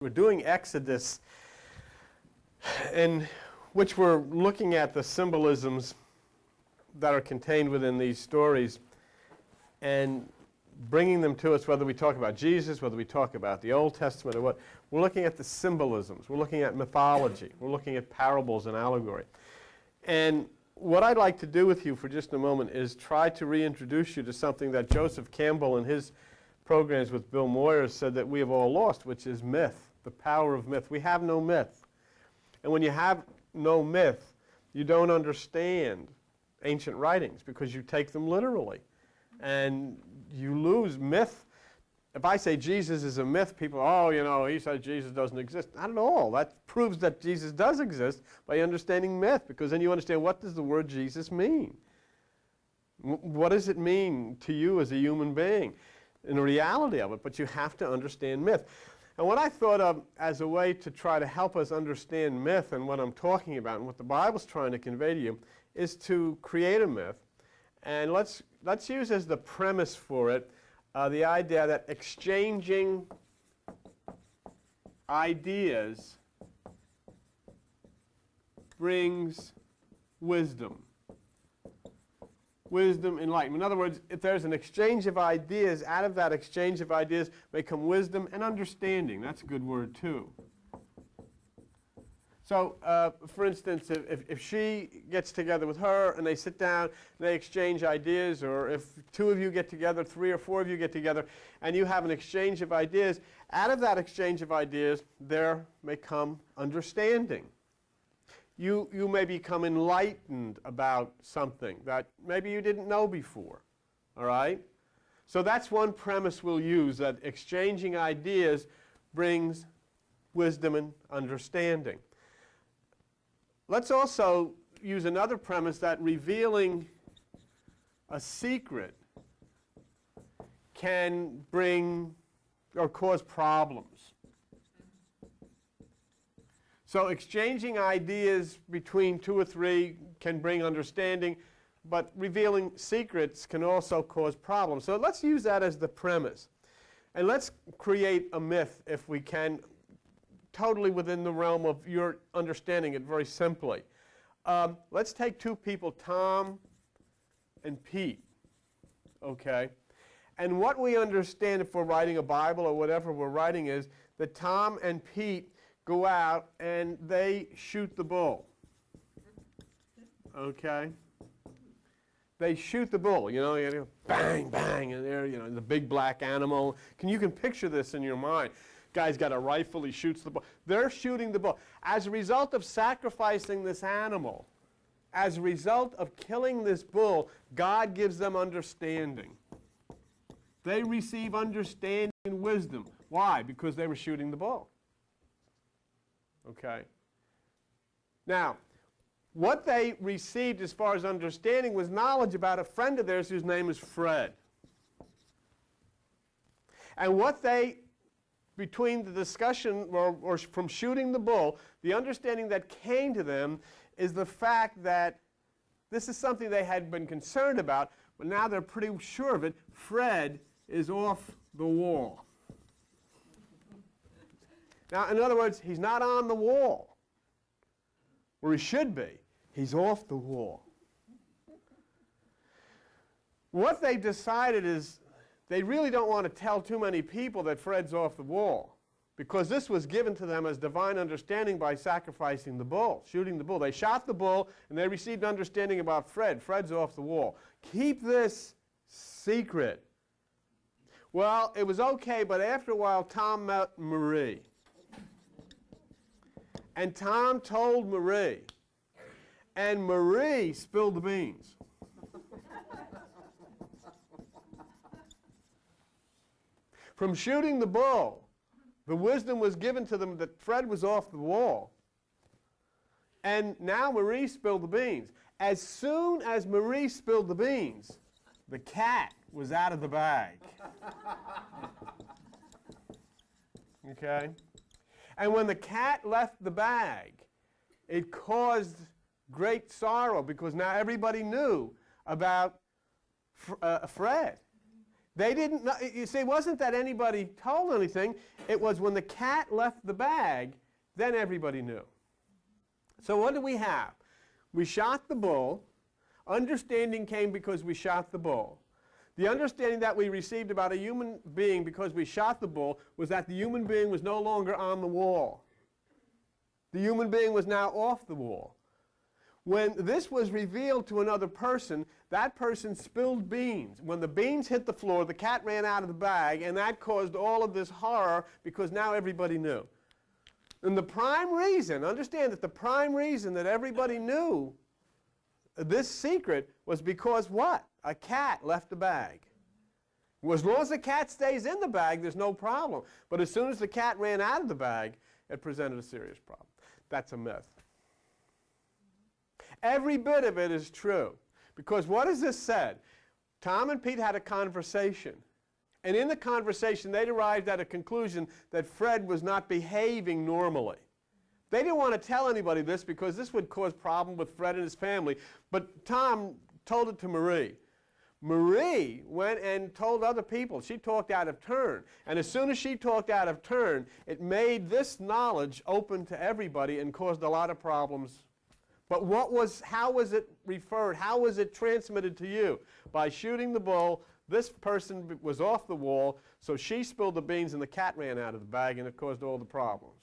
We're doing Exodus, in which we're looking at the symbolisms that are contained within these stories and bringing them to us, whether we talk about Jesus, whether we talk about the Old Testament or what. We're looking at the symbolisms. We're looking at mythology. We're looking at parables and allegory. And what I'd like to do with you for just a moment is try to reintroduce you to something that Joseph Campbell in his programs with Bill Moyer said that we have all lost, which is myth, the power of myth. We have no myth. And when you have no myth, you don't understand ancient writings because you take them literally. And you lose myth. If I say Jesus is a myth, people, oh, you know, he said Jesus doesn't exist. Not at all. That proves that Jesus does exist by understanding myth, because then you understand, what does the word Jesus mean? What does it mean to you as a human being in the reality of it? But you have to understand myth. And what I thought of as a way to try to help us understand myth and what I'm talking about and what the Bible's trying to convey to you is to create a myth. And let's use as the premise for it the idea that exchanging ideas brings wisdom. Wisdom, enlightenment. In other words, if there's an exchange of ideas, out of that exchange of ideas may come wisdom and understanding. That's a good word too. So, for instance, if she gets together with her and they sit down and they exchange ideas, or if two of you get together, 3 or 4 of you get together, and you have an exchange of ideas, out of that exchange of ideas, there may come understanding. You may become enlightened about something that maybe you didn't know before, all right? So that's one premise we'll use, that exchanging ideas brings wisdom and understanding. Let's also use another premise, that revealing a secret can bring or cause problems. So exchanging ideas between 2 or 3 can bring understanding, but revealing secrets can also cause problems. So let's use that as the premise. And let's create a myth, if we can, totally within the realm of your understanding it very simply. Let's take 2 people, Tom and Pete, okay? And what we understand if we're writing a Bible or whatever we're writing is that Tom and Pete go out and they shoot the bull, okay? They shoot the bull, you know, bang, bang, and there, you know, the big black animal. You can picture this in your mind. Guy's got a rifle, he shoots the bull. They're shooting the bull. As a result of sacrificing this animal, as a result of killing this bull, God gives them understanding. They receive understanding and wisdom. Why? Because they were shooting the bull. Okay. Now, what they received as far as understanding was knowledge about a friend of theirs whose name is Fred. And what they, between the discussion or from shooting the bull, the understanding that came to them is the fact that this is something they had been concerned about, but now they're pretty sure of it. Fred is off the wall. Now, in other words, he's not on the wall where he should be. He's off the wall. What they decided is they really don't want to tell too many people that Fred's off the wall, because this was given to them as divine understanding by sacrificing the bull, shooting the bull. They shot the bull and they received understanding about Fred. Fred's off the wall. Keep this secret. Well, it was okay, but after a while, Tom met Marie. And Tom told Marie, and Marie spilled the beans. From shooting the bull, the wisdom was given to them that Fred was off the wall. And now Marie spilled the beans. As soon as Marie spilled the beans, the cat was out of the bag. Okay? And when the cat left the bag, it caused great sorrow, because now everybody knew about Fred. They didn't know, you see, it wasn't that anybody told anything. It was when the cat left the bag, then everybody knew. So what do we have? We shot the bull. Understanding came because we shot the bull. The understanding that we received about a human being because we shot the bull was that the human being was no longer on the wall. The human being was now off the wall. When this was revealed to another person, that person spilled beans. When the beans hit the floor, the cat ran out of the bag, and that caused all of this horror because now everybody knew. And the prime reason, understand that the prime reason that everybody knew this secret was because what? A cat left the bag. Well, as long as the cat stays in the bag, there's no problem. But as soon as the cat ran out of the bag, it presented a serious problem. That's a myth. Every bit of it is true. Because what is this said? Tom and Pete had a conversation. And in the conversation, they arrived at a conclusion that Fred was not behaving normally. They didn't want to tell anybody this because this would cause problem with Fred and his family. But Tom told it to Marie. Marie went and told other people. She talked out of turn. And as soon as she talked out of turn, it made this knowledge open to everybody and caused a lot of problems. But how was it referred? How was it transmitted to you? By shooting the bull, this person was off the wall, so she spilled the beans and the cat ran out of the bag and it caused all the problems.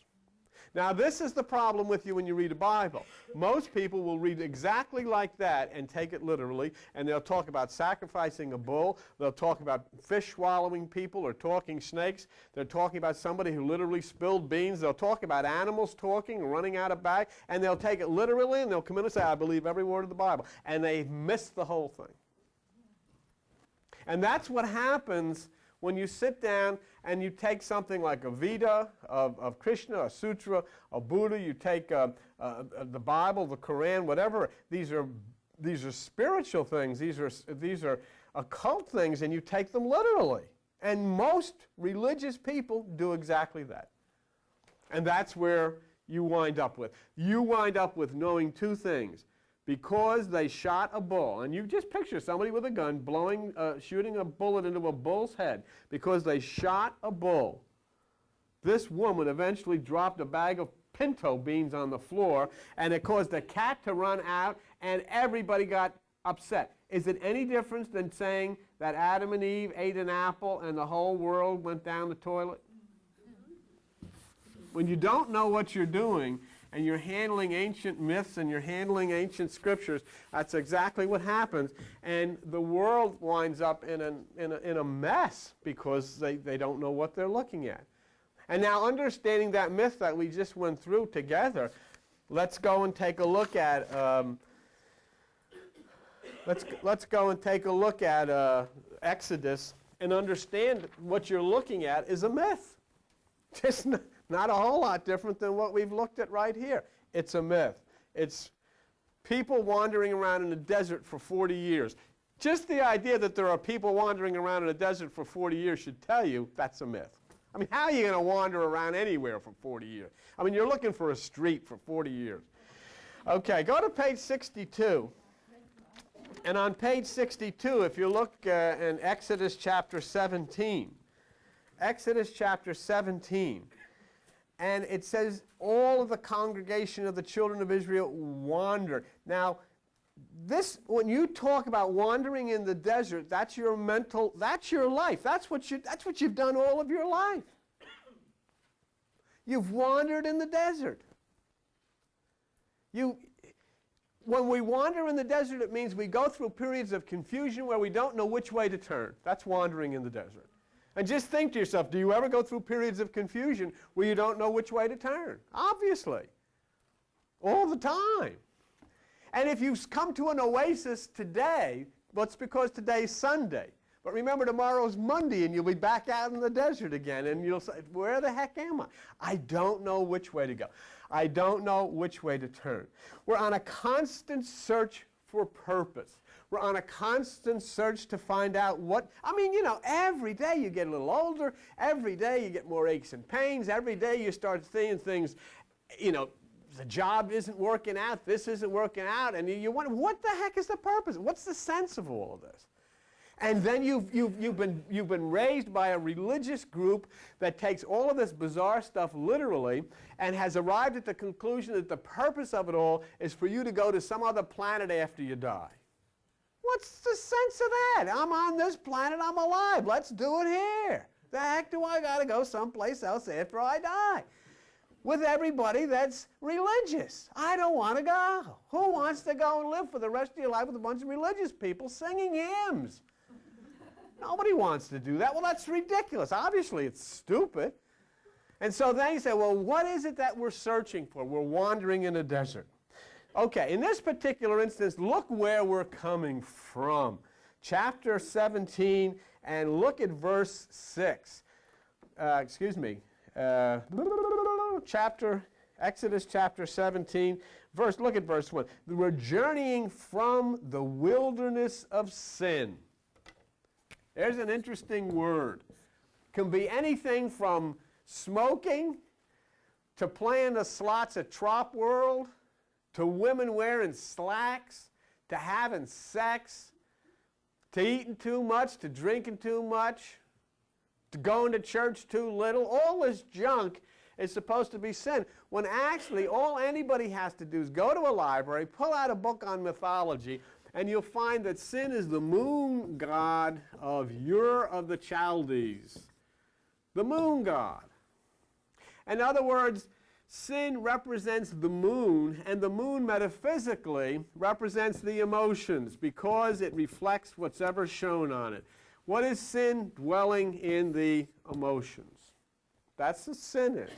Now this is the problem with you when you read a Bible. Most people will read exactly like that and take it literally, and they'll talk about sacrificing a bull, they'll talk about fish swallowing people or talking snakes, they're talking about somebody who literally spilled beans, they'll talk about animals talking and running out of bag, and they'll take it literally and they'll come in and say, I believe every word of the Bible, and they've missed the whole thing. And that's what happens when you sit down and you take something like a Veda of Krishna, a Sutra, a Buddha, you take the Bible, the Quran, whatever. These are spiritual things. These are occult things, and you take them literally. And most religious people do exactly that. And that's where you wind up with. You wind up with knowing two things. Because they shot a bull, and you just picture somebody with a gun shooting a bullet into a bull's head. Because they shot a bull, this woman eventually dropped a bag of pinto beans on the floor, and it caused the cat to run out, and everybody got upset. Is it any different than saying that Adam and Eve ate an apple and the whole world went down the toilet? When you don't know what you're doing, and you're handling ancient myths and you're handling ancient scriptures, that's exactly what happens. And the world winds up in a mess because they don't know what they're looking at. And now, understanding that myth that we just went through together, let's go and take a look at Exodus and understand what you're looking at is a myth. Just not a whole lot different than what we've looked at right here. It's a myth. It's people wandering around in the desert for 40 years. Just the idea that there are people wandering around in the desert for 40 years should tell you that's a myth. I mean, how are you going to wander around anywhere for 40 years? I mean, you're looking for a street for 40 years. Okay, go to page 62. And on page 62, if you look in Exodus chapter 17, Exodus chapter 17, and it says all of the congregation of the children of Israel wandered. Now, this, when you talk about wandering in the desert, that's your mental, that's your life. That's what you've done all of your life. You've wandered in the desert. When we wander in the desert, it means we go through periods of confusion where we don't know which way to turn. That's wandering in the desert. And just think to yourself, do you ever go through periods of confusion where you don't know which way to turn? Obviously. All the time. And if you come to an oasis today, well, it's because today's Sunday. But remember, tomorrow's Monday, and you'll be back out in the desert again, and you'll say, where the heck am I? I don't know which way to go. I don't know which way to turn. We're on a constant search for purpose. We're on a constant search to find out what, every day you get a little older, every day you get more aches and pains, every day you start seeing things, the job isn't working out, this isn't working out, and you wonder, what the heck is the purpose? What's the sense of all of this? And then you've been raised by a religious group that takes all of this bizarre stuff literally and has arrived at the conclusion that the purpose of it all is for you to go to some other planet after you die. What's the sense of that? I'm on this planet, I'm alive. Let's do it here. The heck do I got to go someplace else after I die? With everybody that's religious. I don't want to go. Who wants to go and live for the rest of your life with a bunch of religious people singing hymns? Nobody wants to do that. Well, that's ridiculous. Obviously, it's stupid. And so then you say, well, what is it that we're searching for? We're wandering in a desert. Okay, in this particular instance, look where we're coming from. Chapter 17, and look at verse 6. Exodus chapter 17, look at verse 1. We're journeying from the wilderness of sin. There's an interesting word. Can be anything from smoking to playing the slots at Trop World to women wearing slacks to having sex to eating too much to drinking too much to going to church too little. All this junk is supposed to be sin, when actually all anybody has to do is go to a library, pull out a book on mythology, and you'll find that sin is the moon god of Ur of the Chaldees. The moon god. In other words, sin represents the moon, and the moon metaphysically represents the emotions because it reflects what's ever shown on it. What is sin? Dwelling in the emotions. That's what sin is.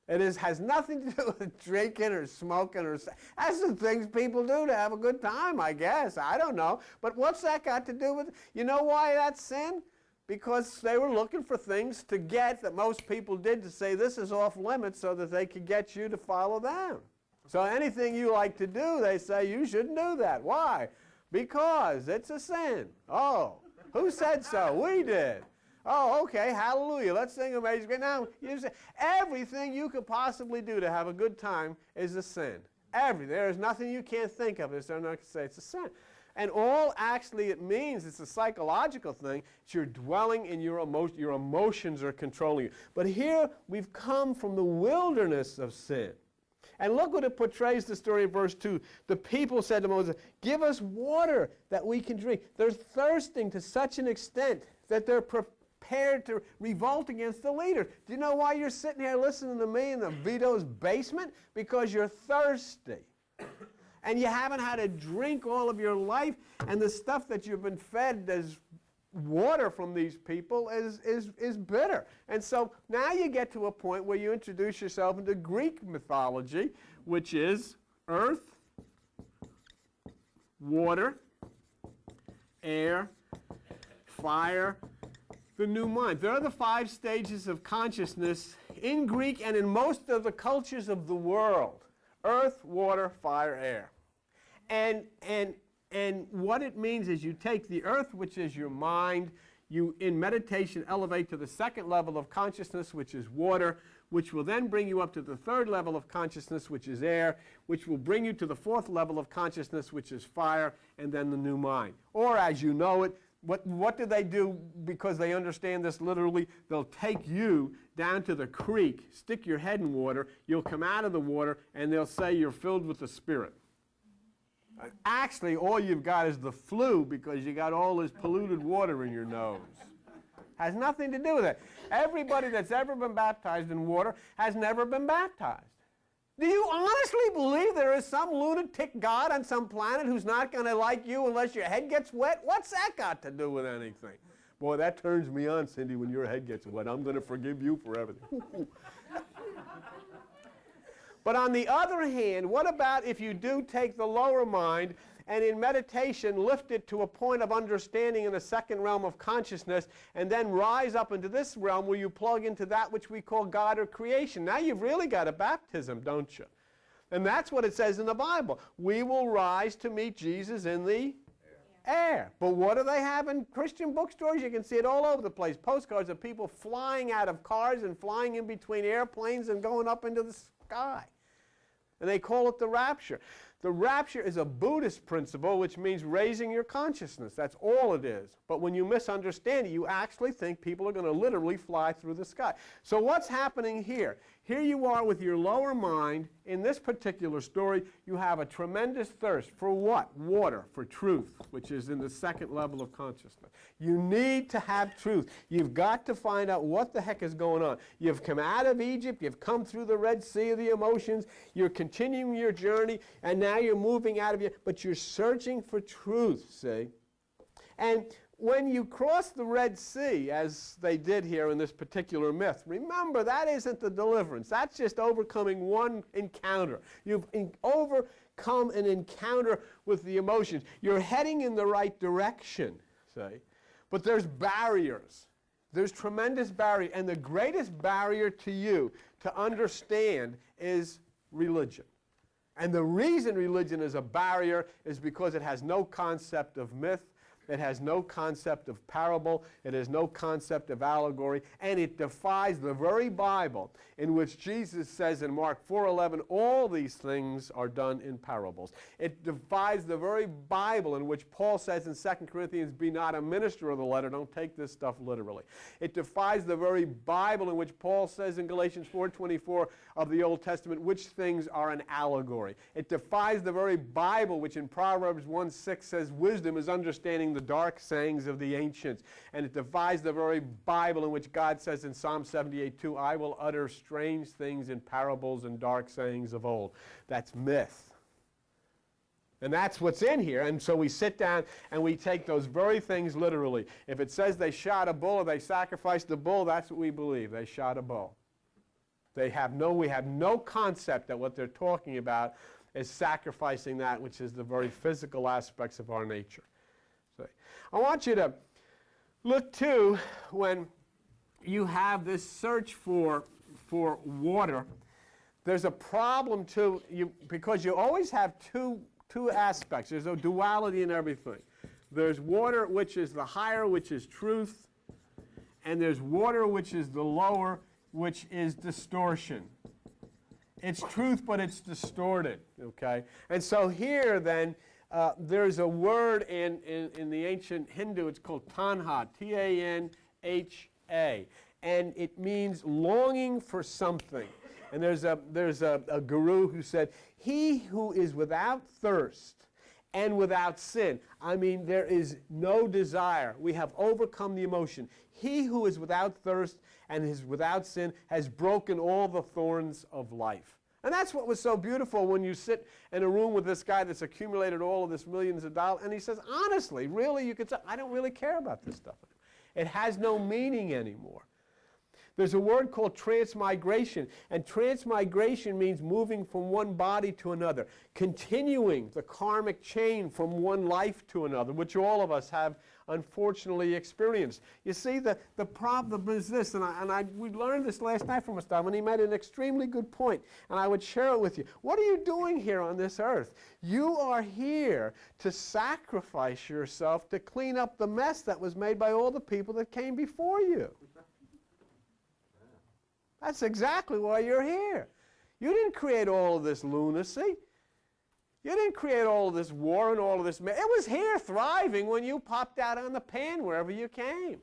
It has nothing to do with drinking or smoking or that's the things people do to have a good time, I guess. I don't know. But what's that got to do with it? You know why that's sin? Because they were looking for things to get that most people did to say this is off limits so that they could get you to follow them. So anything you like to do, they say you shouldn't do that. Why? Because it's a sin. Oh, who said so? We did. Oh, okay, hallelujah. Let's sing Amazing Grace. Now, you say, everything you could possibly do to have a good time is a sin. Everything. There is nothing you can't think of. They're not going to say it's a sin. And all actually it means, it's a psychological thing, it's you're dwelling in your emotions. Your emotions are controlling you. But here we've come from the wilderness of sin. And look what it portrays the story in verse 2. The people said to Moses, give us water that we can drink. They're thirsting to such an extent that they're prepared to revolt against the leader. Do you know why you're sitting here listening to me in the Vito's basement? Because you're thirsty. And you haven't had a drink all of your life, and the stuff that you've been fed as water from these people is bitter. And so now you get to a point where you introduce yourself into Greek mythology, which is earth, water, air, fire, the new mind. There are the 5 stages of consciousness in Greek and in most of the cultures of the world. Earth, water, fire, air. And what it means is you take the earth, which is your mind, you in meditation elevate to the 2nd level of consciousness, which is water, which will then bring you up to the 3rd level of consciousness, which is air, which will bring you to the 4th level of consciousness, which is fire, and then the new mind. Or as you know it, what do they do because they understand this literally? They'll take you down to the creek, stick your head in water, you'll come out of the water, and they'll say you're filled with the Spirit. Actually, all you've got is the flu because you got all this polluted water in your nose. Has nothing to do with it. Everybody that's ever been baptized in water has never been baptized. Do you honestly believe there is some lunatic God on some planet who's not going to like you unless your head gets wet? What's that got to do with anything? Boy, that turns me on, Cindy, when your head gets wet. I'm going to forgive you for everything. But on the other hand, what about if you do take the lower mind and in meditation lift it to a point of understanding in the 2nd realm of consciousness and then rise up into this realm where you plug into that which we call God or creation? Now you've really got a baptism, don't you? And that's what it says in the Bible. We will rise to meet Jesus in the air. But what do they have in Christian bookstores? You can see it all over the place. Postcards of people flying out of cars and flying in between airplanes and going up into the sky. And they call it the rapture. The rapture is a Buddhist principle, which means raising your consciousness. That's all it is. But when you misunderstand it, you actually think people are going to literally fly through the sky. So what's happening here? Here you are with your lower mind. In this particular story, you have a tremendous thirst. For what? Water, for truth, which is in the second level of consciousness. You need to have truth. You've got to find out what the heck is going on. You've come out of Egypt. You've come through the Red Sea of the emotions. You're continuing your journey, and now you're moving out of it. But you're searching for truth, see? And when you cross the Red Sea, as they did here in this particular myth, remember, that isn't the deliverance. That's just overcoming one encounter. You've overcome an encounter with the emotions. You're heading in the right direction, see? But there's barriers. There's tremendous barrier. And the greatest barrier to you to understand is religion. And the reason religion is a barrier is because it has no concept of myth. It has no concept of parable. It has no concept of allegory. And it defies the very Bible in which Jesus says in Mark 4:11, all these things are done in parables. It defies the very Bible in which Paul says in 2 Corinthians, be not a minister of the letter. Don't take this stuff literally. It defies the very Bible in which Paul says in Galatians 4:24 of the Old Testament, which things are an allegory. It defies the very Bible which in Proverbs 1:6 says wisdom is understanding the dark sayings of the ancients. And it defies the very Bible in which God says in Psalm 78:2, I will utter strange things in parables and dark sayings of old. That's myth. And that's what's in here. And so we sit down and we take those very things literally. If it says they shot a bull or they sacrificed a bull, that's what we believe. They shot a bull. We have no concept that what they're talking about is sacrificing that which is the very physical aspects of our nature. So I want you to look too when you have this search for water. There's a problem too, because you always have two aspects. There's a duality in everything. There's water, which is the higher, which is truth, and there's water, which is the lower, which is distortion. It's truth, but it's distorted, okay? And so here, then, there's a word in the ancient Hindu, it's called tanha, T-A-N-H-A, and it means longing for something. And there's a guru who said, he who is without thirst and without sin, I mean, there is no desire. We have overcome the emotion. He who is without thirst and is without sin has broken all the thorns of life. And that's what was so beautiful when you sit in a room with this guy that's accumulated all of this millions of dollars, and he says, honestly, really, you could say, I don't really care about this stuff. It has no meaning anymore. There's a word called transmigration, and transmigration means moving from one body to another, continuing the karmic chain from one life to another, which all of us have unfortunately experienced. You see, the problem is this, and we learned this last night from a student, and he made an extremely good point, and I would share it with you. What are you doing here on this earth? You are here to sacrifice yourself to clean up the mess that was made by all the people that came before you. That's exactly why you're here. You didn't create all of this lunacy. You didn't create all of this war and all of this. It was here thriving when you popped out on the pan wherever you came.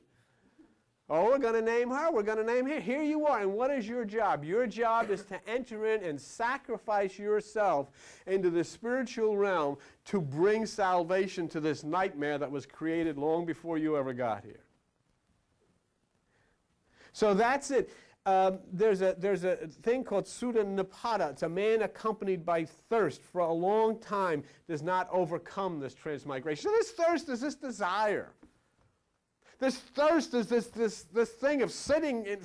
Oh, we're going to name her. We're going to name him. Here you are. And what is your job? Your job is to enter in and sacrifice yourself into the spiritual realm to bring salvation to this nightmare that was created long before you ever got here. So that's it. There's a thing called Sutta Nipada. It's a man accompanied by thirst for a long time does not overcome this transmigration. So this thirst is this desire. This thirst is this thing of sitting in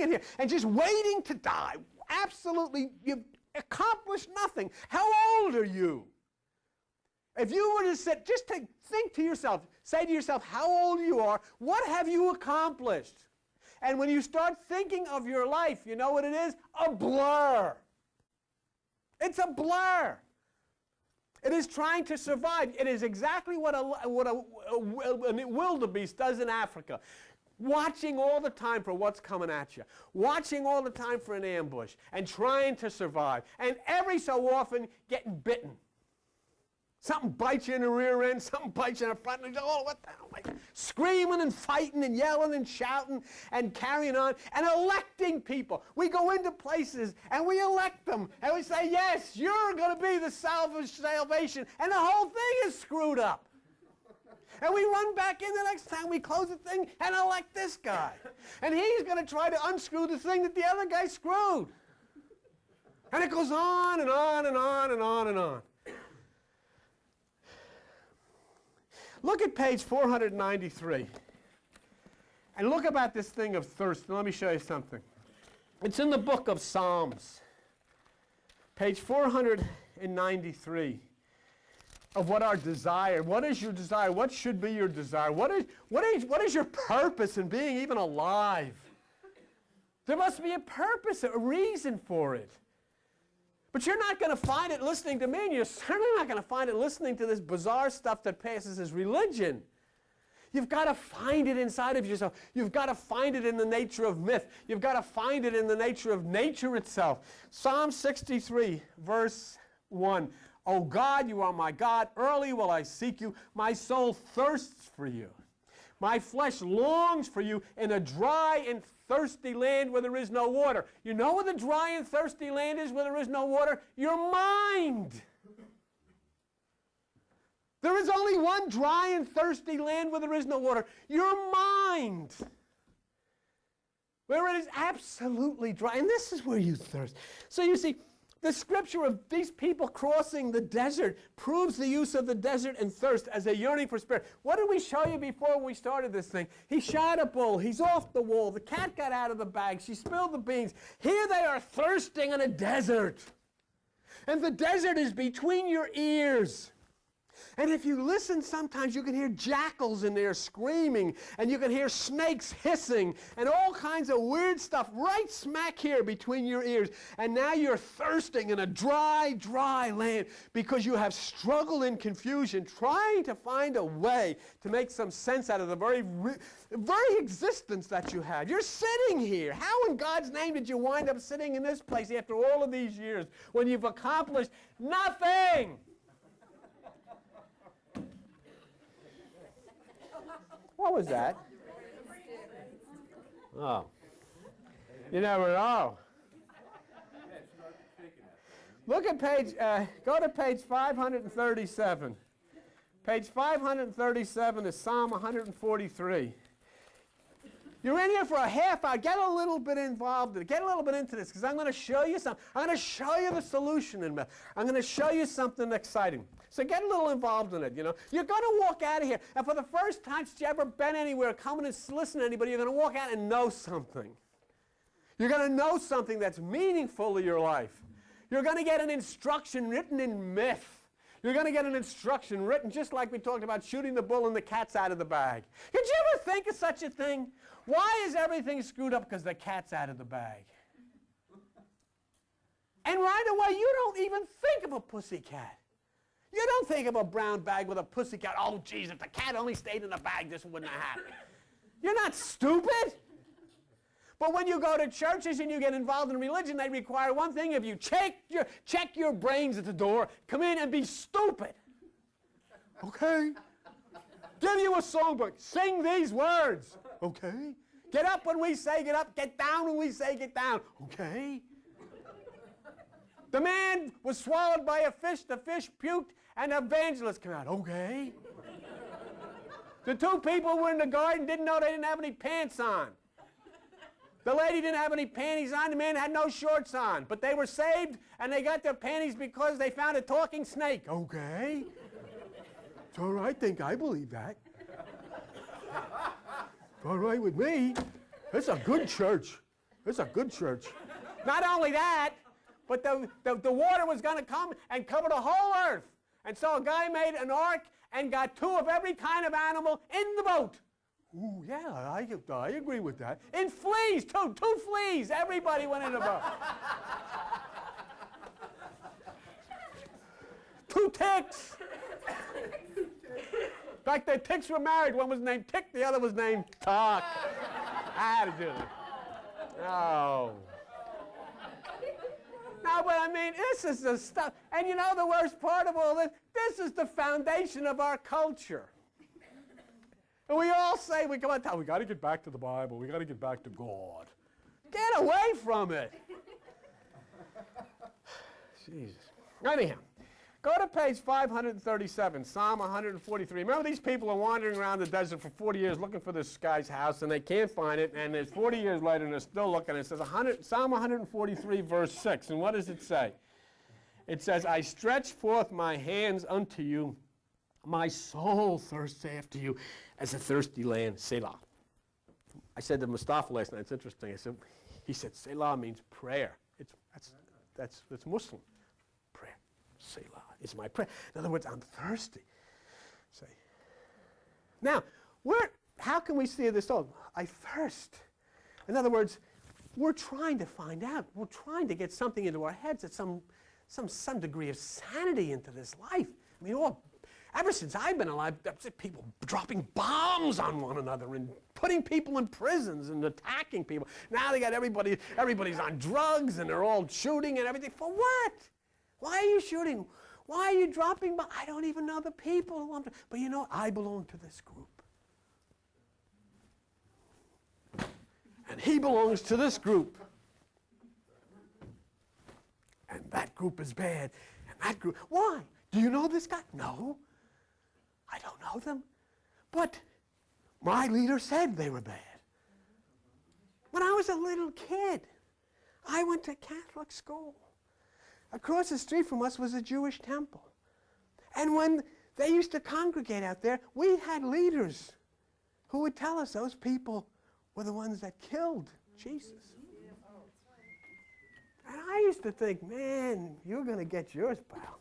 here and just waiting to die. Absolutely, you've accomplished nothing. How old are you? If you were to sit, just to think to yourself, say to yourself how old you are, what have you accomplished? And when you start thinking of your life, you know what it is? A blur. It's a blur. It is trying to survive. It is exactly what a wildebeest does in Africa. Watching all the time for what's coming at you. Watching all the time for an ambush. And trying to survive. And every so often getting bitten. Something bites you in the rear end, something bites you in the front, and you go, oh, what the hell? Like, screaming and fighting and yelling and shouting and carrying on and electing people. We go into places and we elect them and we say, yes, you're going to be the salvation, and the whole thing is screwed up. And we run back in the next time we close the thing and elect this guy. And he's going to try to unscrew the thing that the other guy screwed. And it goes on and on and on and on and on. Look at page 493. And look about this thing of thirst. Let me show you something. It's in the book of Psalms. Page 493 of what our desire. What is your desire? What should be your desire? What is your purpose in being even alive? There must be a purpose, a reason for it. But you're not going to find it listening to me, and you're certainly not going to find it listening to this bizarre stuff that passes as religion. You've got to find it inside of yourself. You've got to find it in the nature of myth. You've got to find it in the nature of nature itself. Psalm 63, verse 1. O God, you are my God. Early will I seek you. My soul thirsts for you. My flesh longs for you in a dry and thirsty land where there is no water. You know where the dry and thirsty land is where there is no water? Your mind. There is only one dry and thirsty land where there is no water. Your mind. Where it is absolutely dry. And this is where you thirst. So you see, the scripture of these people crossing the desert proves the use of the desert and thirst as a yearning for spirit. What did we show you before we started this thing? He shot a bull. He's off the wall. The cat got out of the bag. She spilled the beans. Here they are thirsting in a desert. And the desert is between your ears. And if you listen, sometimes you can hear jackals in there screaming, and you can hear snakes hissing, and all kinds of weird stuff right smack here between your ears. And now you're thirsting in a dry, dry land because you have struggled in confusion, trying to find a way to make some sense out of the very existence that you have. You're sitting here. How in God's name did you wind up sitting in this place after all of these years when you've accomplished nothing? What was that? Oh. You never know. Look at go to page 537. Page 537 is Psalm 143. You're in here for a half hour. Get a little bit involved. Get a little bit into this because I'm going to show you something. I'm going to show you the solution. I'm going to show you something exciting. So get a little involved in it, you know. You're going to walk out of here. And for the first time since you ever been anywhere, coming and listen to anybody, you're going to walk out and know something. You're going to know something that's meaningful to your life. You're going to get an instruction written in myth. You're going to get an instruction written just like we talked about shooting the bull and the cat's out of the bag. Did you ever think of such a thing? Why is everything screwed up? Because the cat's out of the bag. And right away, you don't even think of a pussycat. You don't think of a brown bag with a pussycat. Oh, geez, if the cat only stayed in the bag, this wouldn't have happened. You're not stupid. But when you go to churches and you get involved in religion, they require one thing of you. Check your brains at the door. Come in and be stupid. Okay? Give you a songbook. Sing these words. Okay? Get up when we say get up. Get down when we say get down. Okay? The man was swallowed by a fish. The fish puked and an evangelist came out. Okay? The two people were in the garden, didn't know they didn't have any pants on. The lady didn't have any panties on. The man had no shorts on. But they were saved, and they got their panties because they found a talking snake. Okay. It's all right. I believe that. It's all right with me. It's a good church. It's a good church. Not only that, but the water was going to come and cover the whole earth. And so a guy made an ark and got two of every kind of animal in the boat. Ooh, yeah, I agree with that. In fleas, two fleas. Everybody went in the boat. Two ticks. In fact, the ticks were married. One was named Tick, the other was named Tuck. I had to do it. No. Now, No, but I mean, this is the stuff. And you know the worst part of all this? This is the foundation of our culture. And we all say, we come on top, we got to get back to the Bible. We got to get back to God. Get away from it. Jesus. Anyhow, go to page 537, Psalm 143. Remember, these people are wandering around the desert for 40 years looking for this guy's house, and they can't find it, and it's 40 years later, and they're still looking. It says Psalm 143, verse 6, and what does it say? It says, I stretch forth my hands unto you. My soul thirsts after you as a thirsty land, Selah. I said to Mustafa last night, it's interesting. He said, Selah means prayer. That's Muslim. Prayer. Selah is my prayer. In other words, I'm thirsty. Say. Now, how can we see this all? I thirst. In other words, we're trying to find out. We're trying to get something into our heads, that some degree of sanity into this life. I mean, ever since I've been alive, people dropping bombs on one another and putting people in prisons and attacking people. Now they got everybody's on drugs and they're all shooting and everything. For what? Why are you shooting? Why are you dropping bombs? I don't even know the people. But you know, I belong to this group. And he belongs to this group. And that group is bad. And that group, why? Do you know this guy? No. I don't know them. But my leader said they were bad. When I was a little kid, I went to Catholic school. Across the street from us was a Jewish temple. And when they used to congregate out there, we had leaders who would tell us those people were the ones that killed Jesus. And I used to think, man, you're going to get yours, pal.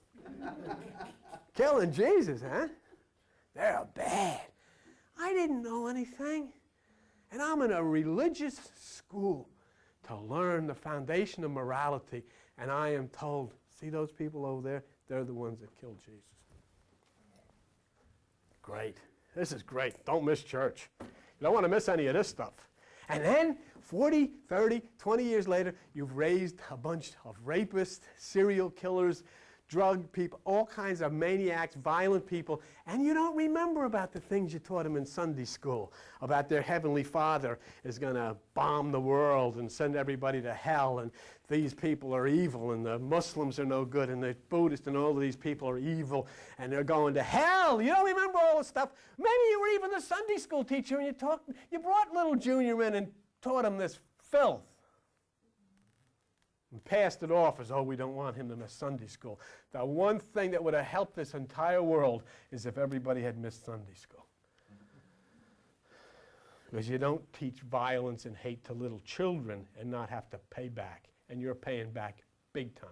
Killing Jesus, huh? They're bad. I didn't know anything. And I'm in a religious school to learn the foundation of morality. And I am told, see those people over there? They're the ones that killed Jesus. Great. This is great. Don't miss church. You don't want to miss any of this stuff. And then 40, 30, 20 years later, you've raised a bunch of rapists, serial killers, drug people, all kinds of maniacs, violent people, and you don't remember about the things you taught them in Sunday school, about their heavenly Father is going to bomb the world and send everybody to hell, and these people are evil, and the Muslims are no good, and the Buddhists and all of these people are evil, and they're going to hell. You don't remember all this stuff. Maybe you were even the Sunday school teacher, and you brought little Junior in and taught him this filth. And passed it off as, oh, we don't want him to miss Sunday school. The one thing that would have helped this entire world is if everybody had missed Sunday school. Because you don't teach violence and hate to little children and not have to pay back. And you're paying back big time.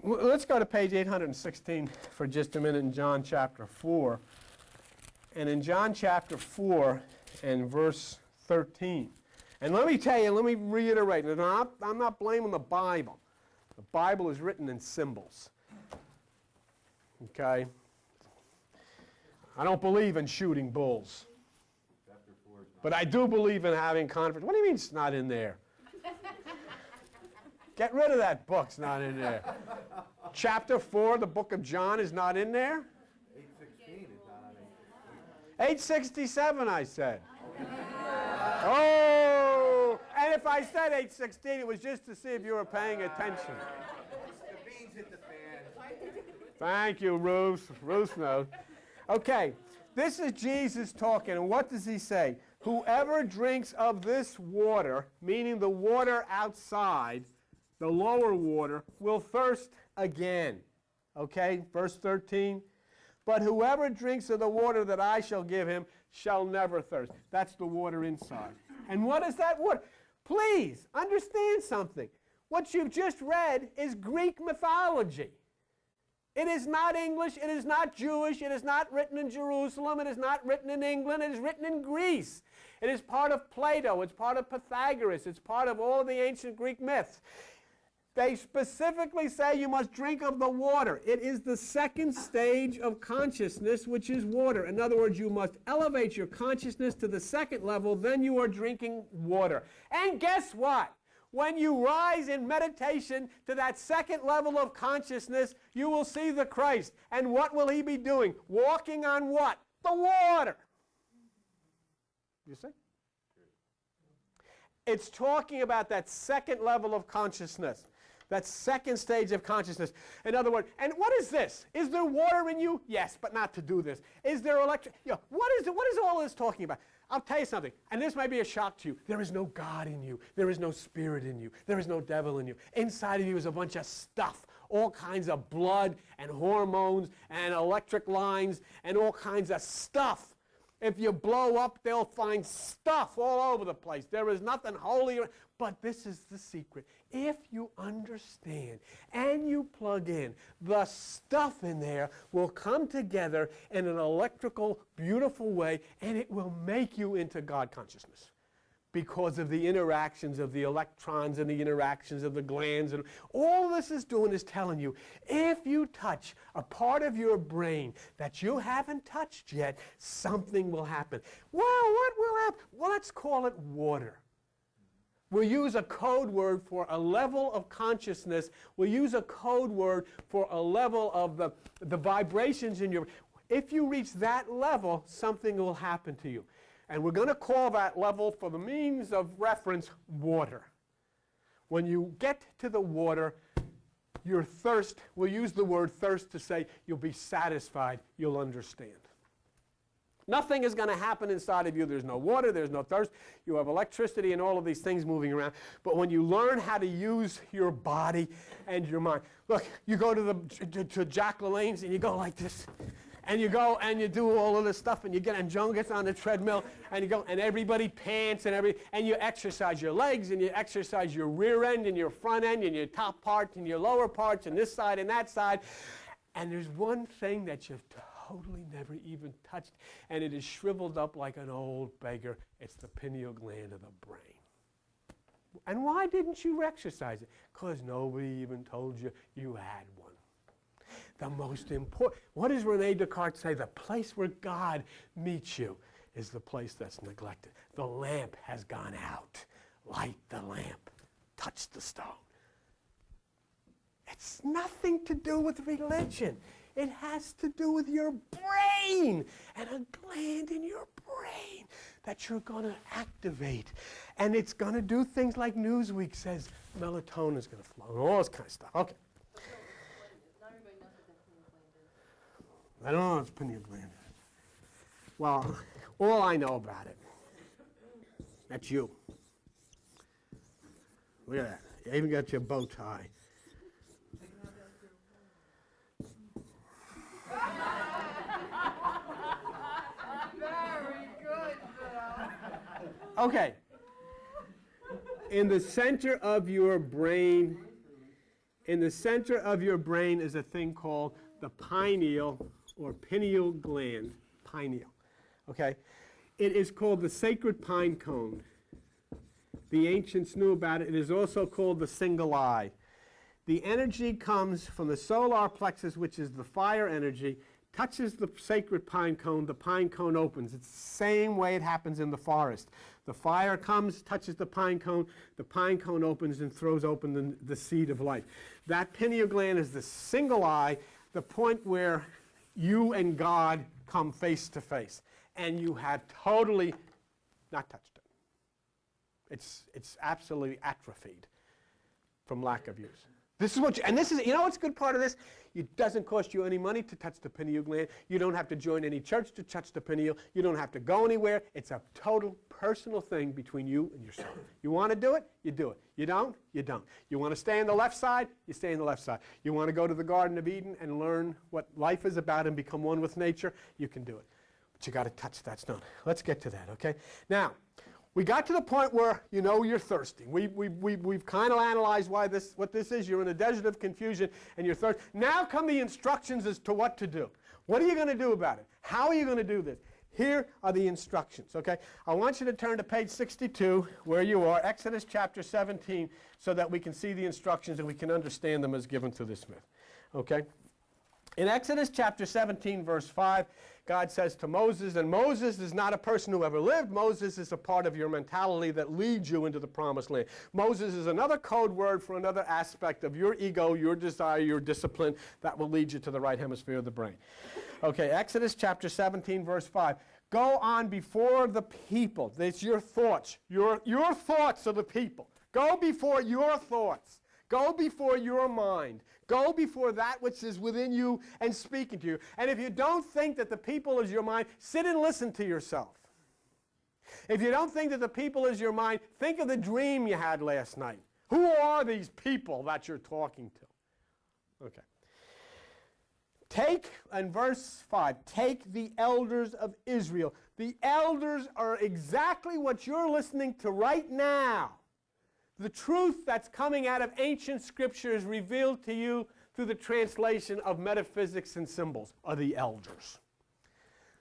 Let's go to page 816 for just a minute in John chapter 4. And in John chapter 4 and verse 13. And let me tell you, let me reiterate, and I'm not blaming the Bible. The Bible is written in symbols. Okay? I don't believe in shooting bulls. But I do believe in having conference. What do you mean it's not in there? Get rid of that book, it's not in there. Chapter 4, the book of John is not in there? 816 is not on it. 867, I said. Oh! And if I said 816, it was just to see if you were paying attention. The beans hit the fan. Thank you, Ruth. Ruth knows. Okay, this is Jesus talking, and what does he say? Whoever drinks of this water, meaning the water outside, the lower water, will thirst again. Okay, verse 13. But whoever drinks of the water that I shall give him shall never thirst. That's the water inside. And what is that water? Please, understand something. What you've just read is Greek mythology. It is not English, it is not Jewish, it is not written in Jerusalem, it is not written in England, it is written in Greece. It is part of Plato, it's part of Pythagoras, it's part of all the ancient Greek myths. They specifically say you must drink of the water. It is the second stage of consciousness, which is water. In other words, you must elevate your consciousness to the second level, then you are drinking water. And guess what? when you rise in meditation to that second level of consciousness, you will see the Christ. And what will he be doing? Walking on what? The water. You see? It's talking about that second level of consciousness, that second stage of consciousness. In other words, and what is this? Is there water in you? Yes, but not to do this. Is there electric? What is all this talking about? I'll tell you something, and this may be a shock to you. There is no God in you. There is no spirit in you. There is no devil in you. Inside of you is a bunch of stuff, all kinds of blood and hormones and electric lines and all kinds of stuff. If you blow up, they'll find stuff all over the place. There is nothing holy. But this is the secret. If you understand and you plug in, the stuff in there will come together in an electrical, beautiful way, and it will make you into God consciousness because of the interactions of the electrons and the interactions of the glands. And all this is doing is telling you, if you touch a part of your brain that you haven't touched yet, something will happen. Well, what will happen? Well, let's call it water. We'll use a code word for a level of consciousness. We'll use a code word for a level of the vibrations in your... If you reach that level, something will happen to you. And we're going to call that level, for the means of reference, water. When you get to the water, your thirst, we'll use the word thirst to say you'll be satisfied, you'll understand. Nothing is going to happen inside of you. There's no water, there's no thirst. You have electricity and all of these things moving around. But when you learn how to use your body and your mind, look, you go to Jack LaLanne's and you go like this. And you go and you do all of this stuff, and you get, and Joan gets on the treadmill, and you go, and everybody pants, and you exercise your legs, and you exercise your rear end, and your front end, and your top parts, and your lower parts, and this side and that side. And there's one thing that you've totally never even touched, and it is shriveled up like an old beggar. It's the pineal gland of the brain. And why didn't you exercise it? Because nobody even told you you had one. The most important, what does Rene Descartes say? The place where God meets you is the place that's neglected. The lamp has gone out. Light the lamp. Touch the stone. It's nothing to do with religion. It has to do with your brain and a gland in your brain that you're going to activate. And it's going to do things like Newsweek says melatonin is going to flow and all this kind of stuff. Okay. I don't know, it's pineal gland. Well, all I know about it, that's you. Look at that. You even got your bow tie. Very good, Okay. In the center of your brain, is a thing called the pineal or pineal gland, pineal, okay? It is called the Sacred Pinecone. The ancients knew about it. It is also called the single eye. The energy comes from the solar plexus, which is the fire energy, touches the sacred pinecone, the pinecone opens. It's the same way it happens in the forest. The fire comes, touches the pinecone opens and throws open the seed of life. That pineal gland is the single eye, the point where you and God come face to face, and you have totally not touched it. It's absolutely atrophied from lack of use. This is what, you know what's a good part of this? It doesn't cost you any money to touch the pineal gland. You don't have to join any church to touch the pineal. You don't have to go anywhere. It's a total personal thing between you and yourself. You want to do it, you do it. You don't, you don't. You want to stay on the left side, you stay on the left side. You want to go to the Garden of Eden and learn what life is about and become one with nature, you can do it. But you got to touch that stone. Let's get to that, okay? Now, we got to the point where you know you're thirsty. We've kind of analyzed what this is. You're in a desert of confusion and you're thirsty. Now come the instructions as to what to do. What are you going to do about it? How are you going to do this? Here are the instructions, okay? I want you to turn to page 62 where you are, Exodus chapter 17, so that we can see the instructions and we can understand them as given to this myth, okay? In Exodus chapter 17, verse 5, God says to Moses, and Moses is not a person who ever lived. Moses is a part of your mentality that leads you into the promised land. Moses is another code word for another aspect of your ego, your desire, your discipline that will lead you to the right hemisphere of the brain. Okay, Exodus chapter 17, verse 5. Go on before the people. It's your thoughts. Your thoughts are the people. Go before your thoughts. Go before your mind. Go before that which is within you and speaking to you. And if you don't think that the people is your mind, sit and listen to yourself. If you don't think that the people is your mind, think of the dream you had last night. Who are these people that you're talking to? Okay. Take, in verse 5, take the elders of Israel. The elders are exactly what you're listening to right now. The truth that's coming out of ancient scriptures revealed to you through the translation of metaphysics and symbols are the elders.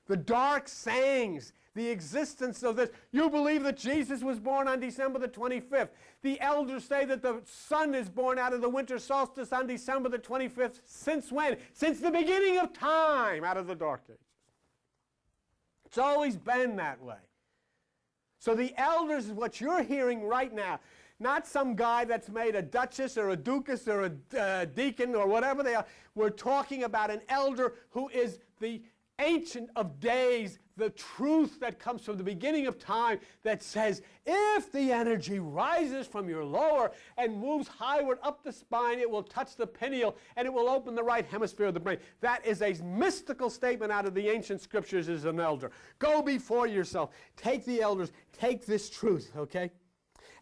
The dark sayings, the existence of this. You believe that Jesus was born on December the 25th. The elders say that the sun is born out of the winter solstice on December the 25th. Since when? Since the beginning of time, out of the dark ages. It's always been that way. So the elders is what you're hearing right now. Not some guy that's made a duchess or a duchess or a deacon or whatever they are. We're talking about an elder who is the ancient of days, the truth that comes from the beginning of time that says, if the energy rises from your lower and moves highward up the spine, it will touch the pineal and it will open the right hemisphere of the brain. That is a mystical statement out of the ancient scriptures as an elder. Go before yourself. Take the elders. Take this truth, okay?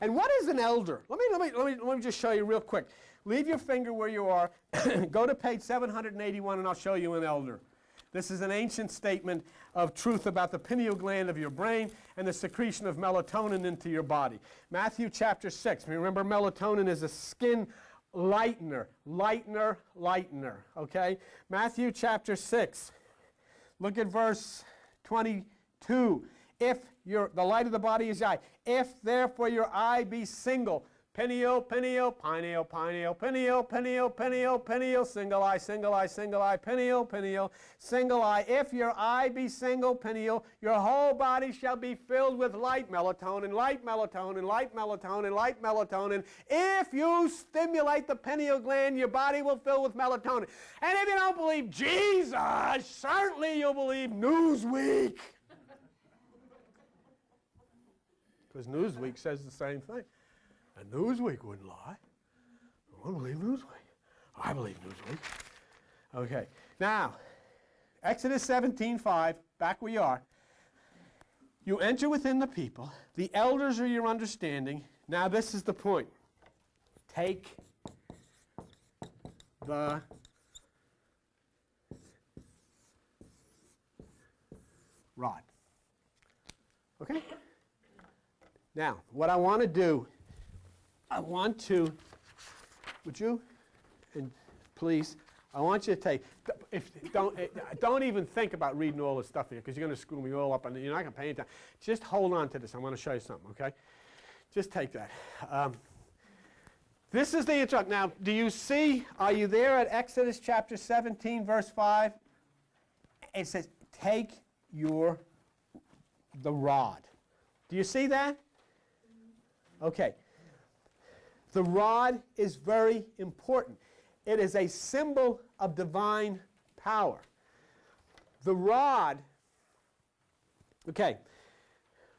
And what is an elder? Let me just show you real quick. Leave your finger where you are. Go to page 781 and I'll show you an elder. This is an ancient statement of truth about the pineal gland of your brain and the secretion of melatonin into your body. Matthew chapter 6. Remember, melatonin is a skin lightener. Okay? Matthew chapter 6. Look at verse 22. If the light of the body is your eye. If therefore your eye be single, pineal, pineal, pineal, pineal, pineal, pineal, pineal, pineal, single eye, single eye, single eye, pineal, pineal, single eye. If your eye be single, pineal, your whole body shall be filled with light melatonin, light melatonin, light melatonin, light melatonin. If you stimulate the pineal gland, your body will fill with melatonin. And if you don't believe Jesus, certainly you'll believe Newsweek. Because Newsweek says the same thing. And Newsweek wouldn't lie. I don't believe Newsweek. I believe Newsweek. Okay. Now, Exodus 17:5, back where you are. You enter within the people. The elders are your understanding. Now this is the point. Take the rod. Okay? Now, what I want to do, would you, and please, I want you to take, don't even think about reading all this stuff here, because you're going to screw me all up, and you're not going to pay any time. Just hold on to this. I want to show you something, okay? Just take that. This is the intro. Now, do you see, are you there at Exodus chapter 17, verse 5? It says, take the rod. Do you see that? Okay. The rod is very important. It is a symbol of divine power. The rod, okay,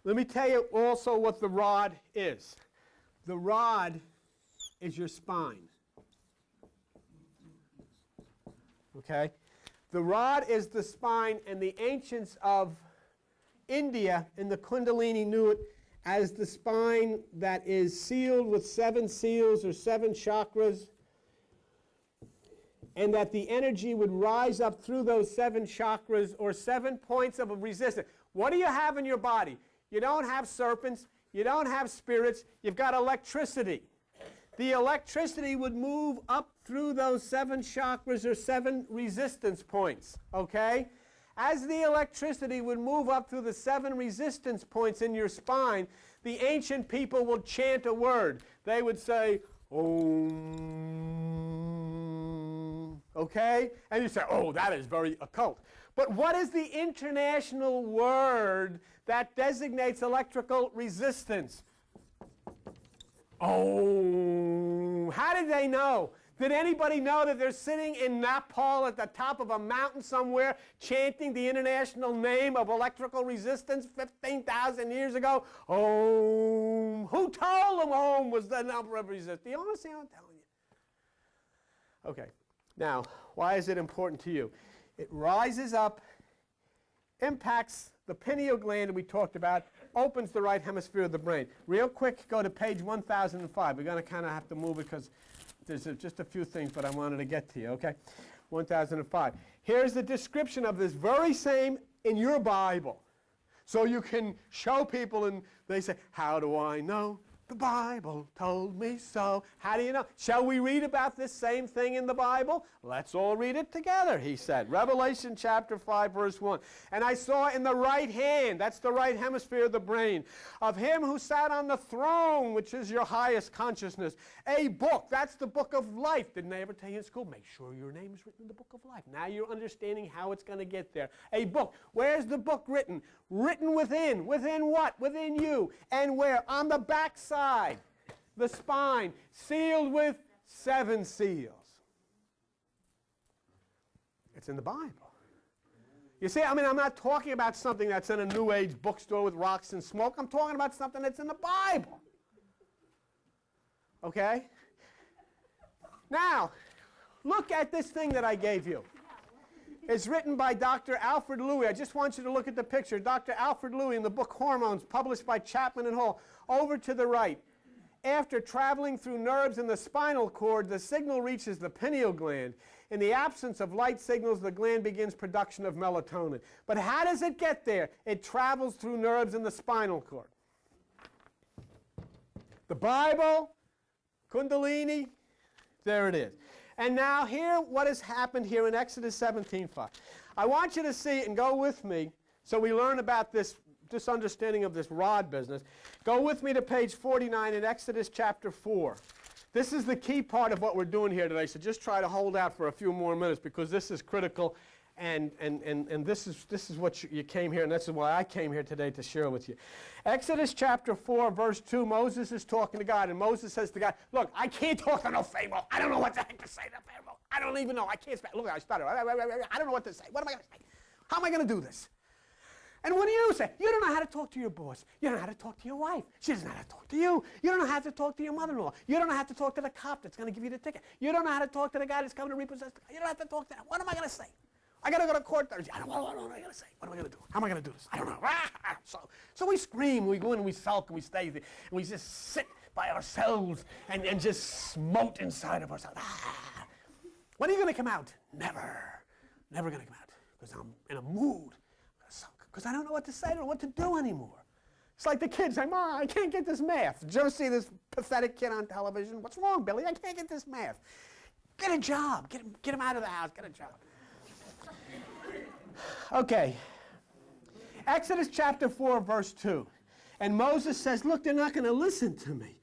let me tell you also what the rod is. The rod is your spine. Okay? The rod is the spine, and the ancients of India in the Kundalini knew it as the spine that is sealed with 7 seals or 7 chakras, and that the energy would rise up through those 7 chakras or 7 points of resistance. What do you have in your body? You don't have serpents, you don't have spirits, you've got electricity. The electricity would move up through those 7 chakras or 7 resistance points, okay? As the electricity would move up through the 7 resistance points in your spine, the ancient people would chant a word. They would say, Om. Okay? And you say, oh, that is very occult. But what is the international word that designates electrical resistance? Oh, how did they know? Did anybody know that they're sitting in Nepal at the top of a mountain somewhere chanting the international name of electrical resistance 15,000 years ago? Om. Who told them Om was the number of resistance? Do you understand what I'm telling you? Okay. Now, why is it important to you? It rises up, impacts the pineal gland that we talked about, opens the right hemisphere of the brain. Real quick, go to page 1005. We're going to kind of have to move it because there's just a few things, but I wanted to get to you, okay? 1005. Here's the description of this very same in your Bible. So you can show people and they say, how do I know? The Bible told me so. How do you know? Shall we read about this same thing in the Bible? Let's all read it together, he said. Revelation chapter 5, verse 1. And I saw in the right hand, that's the right hemisphere of the brain, of him who sat on the throne, which is your highest consciousness, a book. That's the book of life. Didn't I ever tell you in school? Make sure your name is written in the book of life. Now you're understanding how it's going to get there. A book. Where's the book written? Written within. Within what? Within you. And where? On the back side. The spine. Sealed with 7 seals. It's in the Bible. You see, I mean, I'm not talking about something that's in a New Age bookstore with rocks and smoke. I'm talking about something that's in the Bible. Okay? Now, look at this thing that I gave you. It's written by Dr. Alfred Louis. I just want you to look at the picture. Dr. Alfred Louis in the book Hormones, published by Chapman and Hall. Over to the right. After traveling through nerves in the spinal cord, the signal reaches the pineal gland. In the absence of light signals, the gland begins production of melatonin. But how does it get there? It travels through nerves in the spinal cord. The Bible, Kundalini, there it is. And now here, what has happened here in Exodus 17:5. I want you to see and go with me so we learn about this understanding of this rod business. Go with me to page 49 in Exodus chapter 4. This is the key part of what we're doing here today, so just try to hold out for a few more minutes because this is critical and this is what you came here, and this is why I came here today to share with you. Exodus chapter 4, verse 2, Moses is talking to God, and Moses says to God, look, I can't talk to no Pharaoh. I don't know what the heck to say to Pharaoh. I don't even know. I can't speak. Look, I stutter. I don't know what to say. What am I going to say? How am I going to do this? And what do you say? You don't know how to talk to your boss. You don't know how to talk to your wife. She doesn't know how to talk to you. You don't know how to talk to your mother-in-law. You don't know how to talk to the cop that's going to give you the ticket. You don't know how to talk to the guy that's coming to repossess the car. You don't have to talk to them. What am I going to say? I got to go to court Thursday. I don't know what am I going to say. What am I going to do? How am I going to do this? I don't know. So we scream, we go in and we sulk and we stay there. And we just sit by ourselves and just smote inside of ourselves. When are you going to come out? Never. Never going to come out because I'm in a mood. Because I don't know what to say, I don't know what to do anymore. It's like the kids say, Mom, I can't get this math. Did you ever see this pathetic kid on television? What's wrong, Billy? I can't get this math. Get a job. Get him out of the house. Get a job. Okay. Exodus chapter 4, verse 2. And Moses says, look, they're not going to listen to me.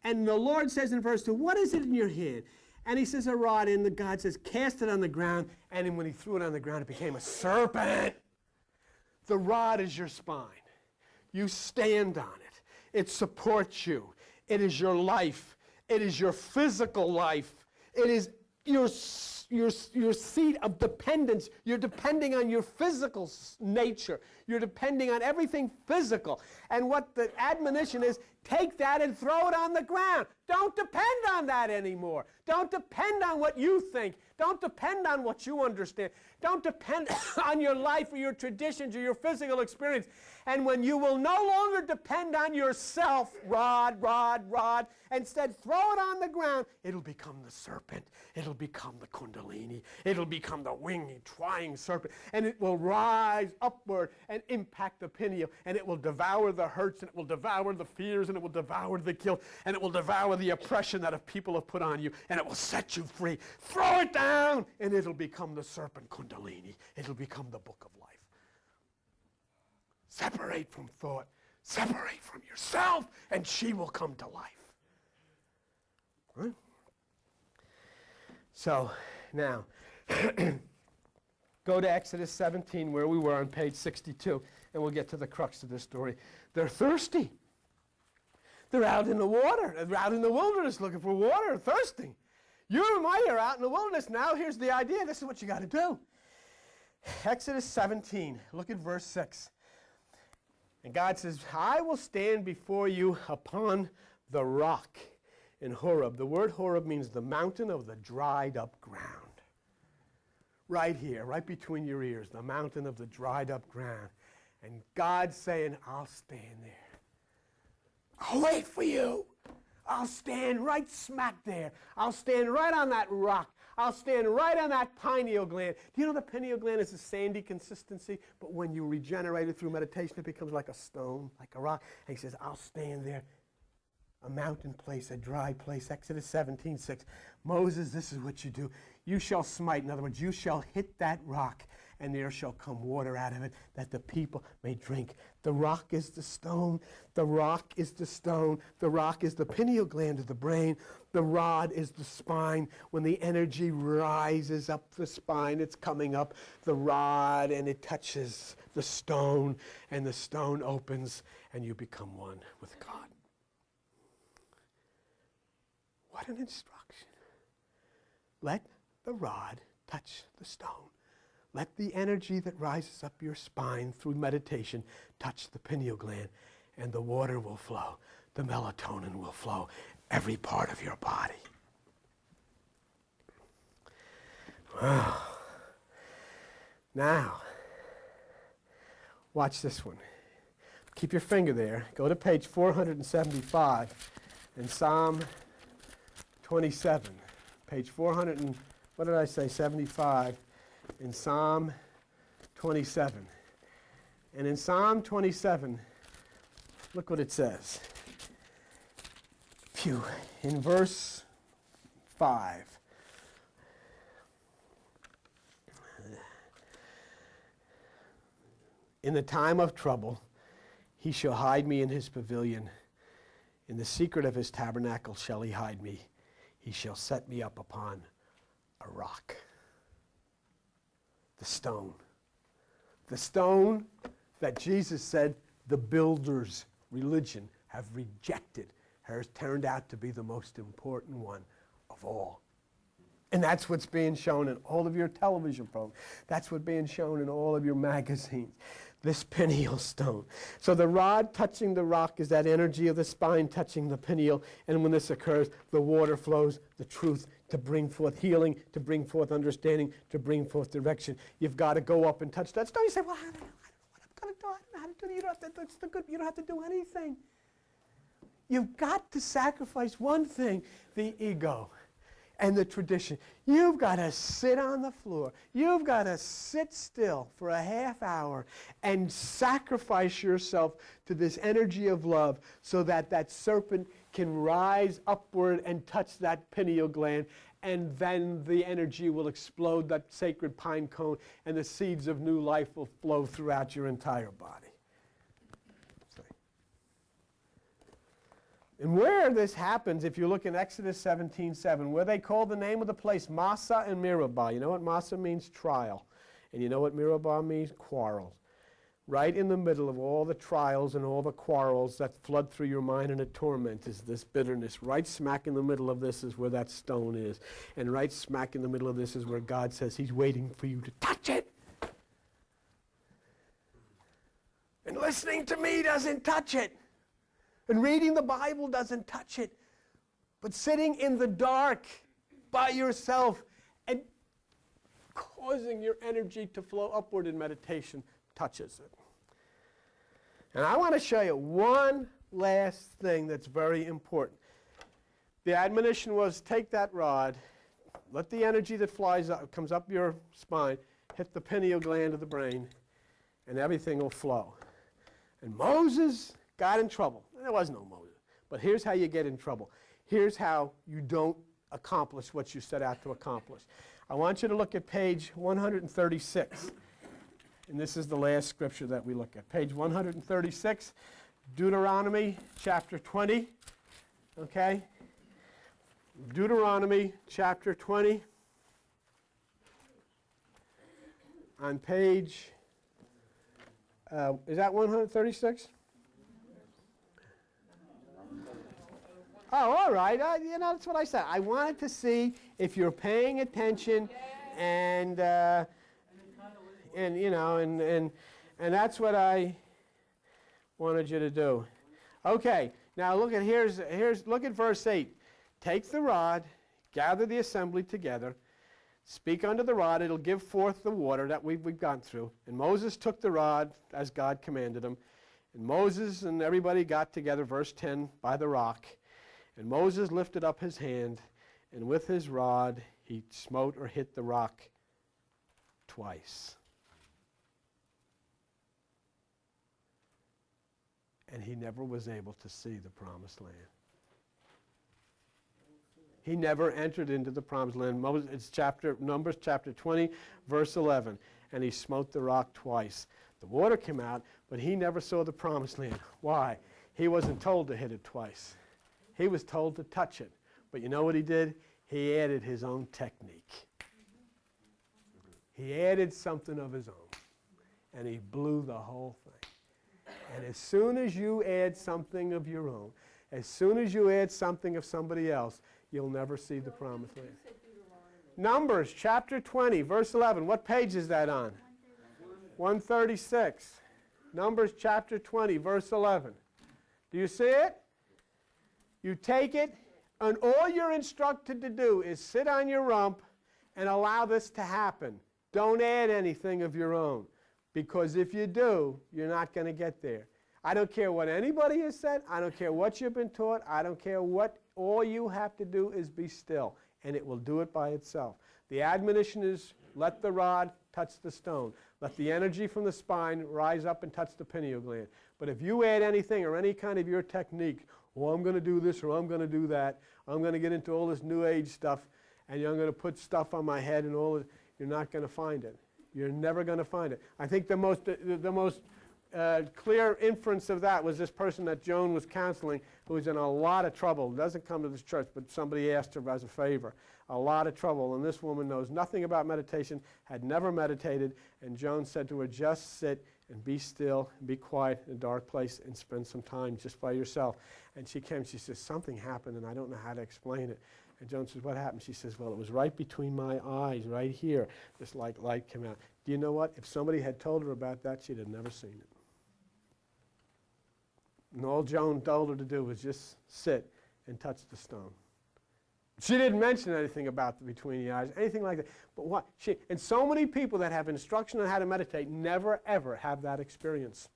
And the Lord says in verse 2, what is it in your hand? And he says, a rod. And God says, cast it on the ground. And then when he threw it on the ground, it became a serpent. The rod is your spine. You stand on it. It supports you. It is your life. It is your physical life. It is your seat of dependence. You're depending on your physical nature. You're depending on everything physical. And what the admonition is, take that and throw it on the ground. Don't depend on that anymore. Don't depend on what you think. Don't depend on what you understand. Don't depend on your life or your traditions or your physical experience. And when you will no longer depend on yourself, rod, instead throw it on the ground, it'll become the serpent. It'll become the Kundalini. It'll become the winged, trying serpent. And it will rise upward and impact the pineal. And it will devour the hurts, and it will devour the fears, and it will devour the guilt, and it will devour the oppression that people have put on you, and it will set you free. Throw it down, and it'll become the serpent Kundalini. It'll become the book of life. Separate from thought. Separate from yourself, and she will come to life. Right? So, now, Go to Exodus 17, where we were on page 62, and we'll get to the crux of this story. They're thirsty. They're out in the water. They're out in the wilderness looking for water, thirsty. You and I are out in the wilderness. Now here's the idea. This is what you got to do. Exodus 17, look at verse 6. And God says, I will stand before you upon the rock in Horeb. The word Horeb means the mountain of the dried up ground. Right here, right between your ears, the mountain of the dried up ground. And God's saying, I'll stand there. I'll wait for you. I'll stand right smack there. I'll stand right on that rock. I'll stand right on that pineal gland. Do you know the pineal gland is a sandy consistency? But when you regenerate it through meditation, it becomes like a stone, like a rock. And he says, I'll stand there. A mountain place, a dry place. Exodus 17:6. Moses, this is what you do. You shall smite. In other words, you shall hit that rock, and there shall come water out of it, that the people may drink. The rock is the stone. The rock is the stone. The rock is the pineal gland of the brain. The rod is the spine. When the energy rises up the spine, it's coming up the rod, and it touches the stone, and the stone opens, and you become one with God. What an instruction. Let the rod touch the stone. Let the energy that rises up your spine through meditation touch the pineal gland, and the water will flow. The melatonin will flow. Every part of your body. Wow. Now, watch this one. Keep your finger there. Go to page 475 in Psalm 27. Page 400 and, what did I say, 75 in Psalm 27. And in Psalm 27, look what it says. Phew. In verse 5. In the time of trouble, he shall hide me in his pavilion. In the secret of his tabernacle shall he hide me. He shall set me up upon a rock. The stone. The stone that Jesus said the builders' religion have rejected has turned out to be the most important one of all. And that's what's being shown in all of your television programs. That's what's being shown in all of your magazines. This pineal stone. So the rod touching the rock is that energy of the spine touching the pineal. And when this occurs, the water flows, the truth, to bring forth healing, to bring forth understanding, to bring forth direction. You've got to go up and touch that stone. You say, well, I don't know what I'm going to do. I don't know how to do it. You don't have to, that's the good. You don't have to do anything. You've got to sacrifice one thing, the ego and the tradition. You've got to sit on the floor. You've got to sit still for a half hour and sacrifice yourself to this energy of love so that that serpent can rise upward and touch that pineal gland, and then the energy will explode that sacred pine cone, and the seeds of new life will flow throughout your entire body. And where this happens, if you look in Exodus 17:7, where they call the name of the place Massah and Meribah. You know what Massah means? Trial. And you know what Meribah means? Quarrels. Right in the middle of all the trials and all the quarrels that flood through your mind and a torment is this bitterness. Right smack in the middle of this is where that stone is. And right smack in the middle of this is where God says he's waiting for you to touch it. And listening to me doesn't touch it. And reading the Bible doesn't touch it. But sitting in the dark by yourself and causing your energy to flow upward in meditation touches it. And I want to show you one last thing that's very important. The admonition was take that rod, let the energy that flies up, comes up your spine, hit the pineal gland of the brain, and everything will flow. And Moses got in trouble. There was no Moses. But here's how you get in trouble. Here's how you don't accomplish what you set out to accomplish. I want you to look at page 136. And this is the last scripture that we look at. Page 136, Deuteronomy chapter 20. Okay? Deuteronomy chapter 20. on page, is that 136? Oh, all right. That's what I said. I wanted to see if you're paying attention, and that's what I wanted you to do. Okay. Now look at verse 8. Take the rod, gather the assembly together, speak unto the rod, it'll give forth the water that we've gone through. And Moses took the rod as God commanded him. And Moses and everybody got together, verse 10, by the rock. And Moses lifted up his hand, and with his rod he smote or hit the rock twice. And he never was able to see the promised land. He never entered into the promised land. It's Numbers chapter 20, verse 11. And he smote the rock twice. The water came out, but he never saw the promised land. Why? He wasn't told to hit it twice. He was told to touch it. But you know what he did? He added his own technique. He added something of his own. And he blew the whole thing. And as soon as you add something of your own, as soon as you add something of somebody else, you'll never see the promised land. Numbers chapter 20, verse 11. What page is that on? 136. Numbers chapter 20, verse 11. Do you see it? You take it, and all you're instructed to do is sit on your rump and allow this to happen. Don't add anything of your own, because if you do, you're not going to get there. I don't care what anybody has said. I don't care what you've been taught. I don't care what. All you have to do is be still, and it will do it by itself. The admonition is, let the rod touch the stone. Let the energy from the spine rise up and touch the pineal gland. But if you add anything or any kind of your technique, oh, I'm going to do this or I'm going to do that, I'm going to get into all this New Age stuff, and I'm going to put stuff on my head and all this, you're not going to find it. You're never going to find it. I think the most clear inference of that was this person that Joan was counseling, who was in a lot of trouble. Doesn't come to this church, but somebody asked her as a favor. A lot of trouble, and this woman knows nothing about meditation, had never meditated, and Joan said to her, just sit and be still and be quiet in a dark place and spend some time just by yourself. And she came, she says, something happened and I don't know how to explain it. And Joan says, what happened? She says, well, it was right between my eyes, right here. This light came out. Do you know what? If somebody had told her about that, she'd have never seen it. And all Joan told her to do was just sit and touch the stone. She didn't mention anything about the between the eyes, anything like that. But what? And so many people that have instruction on how to meditate never, ever have that experience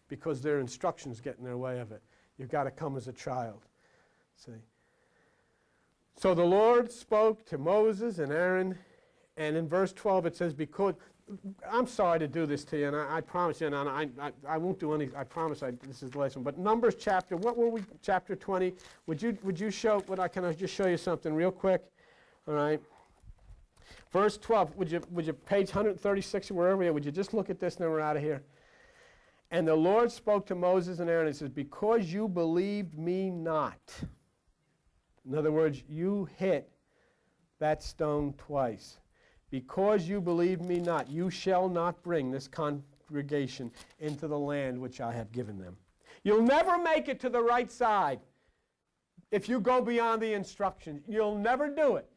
because their instructions get in their way of it. You've got to come as a child. See? So the Lord spoke to Moses and Aaron, and in verse 12 it says, because, I'm sorry to do this to you, and I promise you, and I won't do any, I promise this is the last one, but Numbers chapter, what were we, chapter 20, would you show, can I just show you something real quick? All right. Verse 12, would you page 136 or wherever you are, would you just look at this and then we're out of here? And the Lord spoke to Moses and Aaron, and says, because you believed me not. In other words, you hit that stone twice. Because you believe me not, you shall not bring this congregation into the land which I have given them. You'll never make it to the right side if you go beyond the instructions. You'll never do it.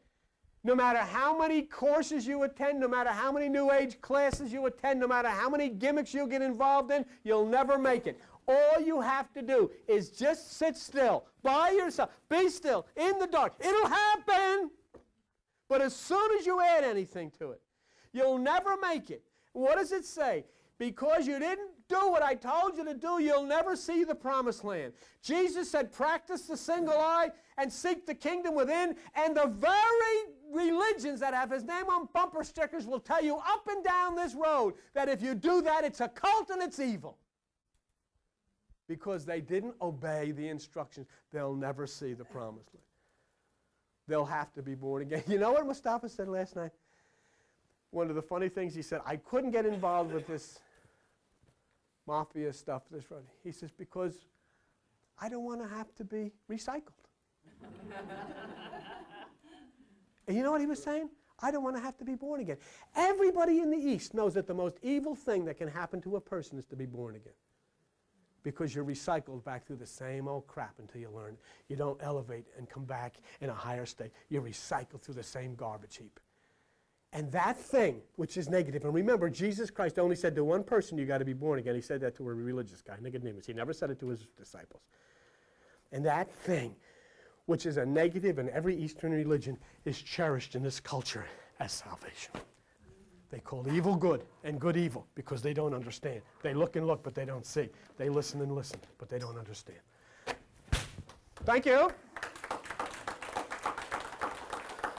No matter how many courses you attend, no matter how many New Age classes you attend, no matter how many gimmicks you get involved in, you'll never make it. All you have to do is just sit still, by yourself, be still, in the dark. It'll happen. But as soon as you add anything to it, you'll never make it. What does it say? Because you didn't do what I told you to do, you'll never see the promised land. Jesus said, practice the single eye and seek the kingdom within, and the very religions that have his name on bumper stickers will tell you up and down this road that if you do that, it's a cult and it's evil. Because they didn't obey the instructions, they'll never see the promised land. They'll have to be born again. You know what Mustafa said last night? One of the funny things he said, I couldn't get involved with this mafia stuff. He says, because I don't want to have to be recycled. And you know what he was saying? I don't want to have to be born again. Everybody in the East knows that the most evil thing that can happen to a person is to be born again. Because you're recycled back through the same old crap until you learn. You don't elevate and come back in a higher state. You're recycled through the same garbage heap. And that thing, which is negative, and remember, Jesus Christ only said to one person, you got to be born again. He said that to a religious guy, Nicodemus. He never said it to his disciples. And that thing, which is a negative in every Eastern religion, is cherished in this culture as salvation. They call evil good and good evil because they don't understand. They look and look, but they don't see. They listen and listen, but they don't understand. Thank you.